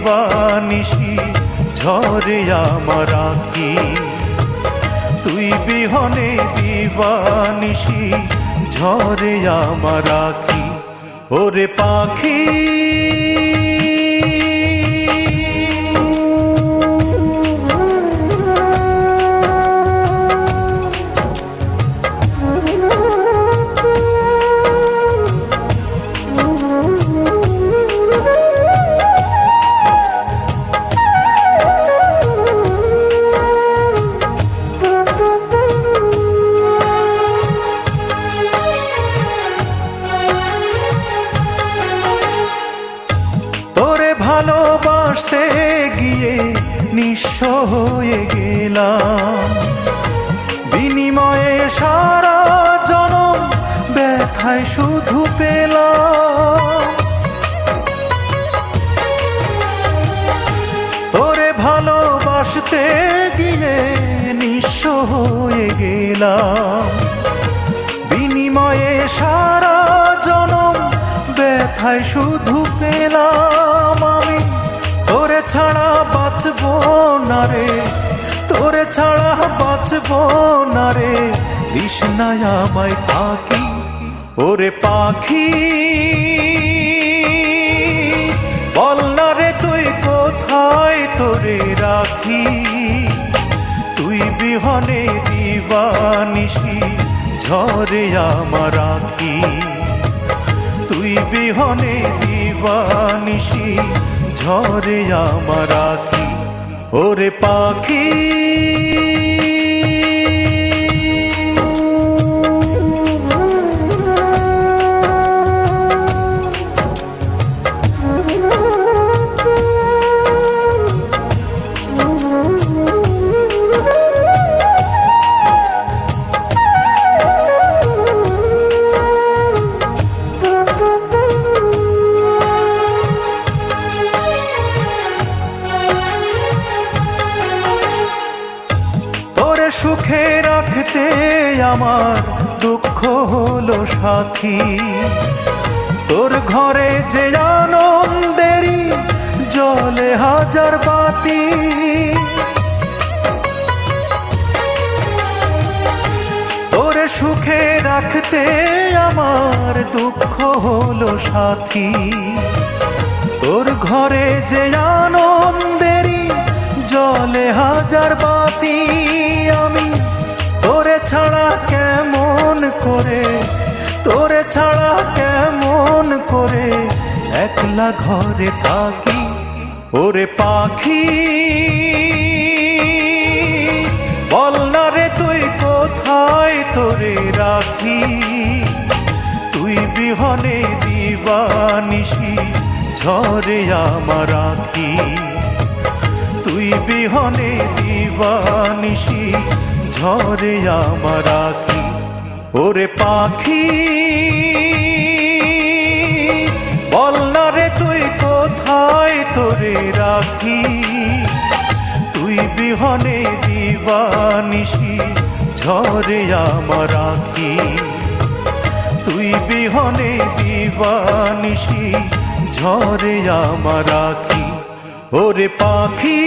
দিবানিশি ঝরে আমার আঁখি, তুই বিহনে দিবানিশি ঝরে আমার আঁখি। ওরে পাখি ভালোবাসতে গিয়ে নিঃস্ব হয়ে গেলাম, বিনিময়ে সারা জনম ব্যথায় শুধু পেলাম। তোরে ভালোবাসতে গিয়ে নিঃস্ব হয়ে গেলাম, বিনিময়ে সারা জনম ব্যথায় শুধু পেলাম। আমি তোরে ছাড়া বাঁচবো না রে, তোরে ছাড়া বাঁচবো না রে, তৃষ্ণায় আমায় পাখি। ওরে পাখি বল না রে তুই কোথায় তোরে রাখি, তুই বিহনে দিবানিশি ঝরে আমার আঁখি, তুই বিহনে দিবানিশি ঝরে আমার আঁখি। ওরে পাখি সুখে রাখতে আমার দুঃখ হলো সাথী, তোর ঘরে যে আনন্দেরই জ্বলে হাজার বাতি। তোর সুখে রাখতে আমার দুঃখ হলো সাথী, তোর ঘরে যে আনন্দেরই জ্বলে হাজার বাতি। আমি তোরে ছাড়া কেমন করে, তোরে ছাড়া কেমন করে একলা ঘরে থাকি। ওরে পাখি বল না রে তুই কোথায় তোরে রাখি, তুই বিহনে দিবানিশি ঝরে আমার আঁখি, তুই বিহনে দিবানিশি ঝরে আমার আঁখি। ওরে পাখি বল না রে তুই কোথায় তোরে রাখি, তুই বিহনে দিবানিশি ঝরে আমার আঁখি, তুই বিহনে দিবানিশি ঝরে আমার আঁখি। ওরে পাখি।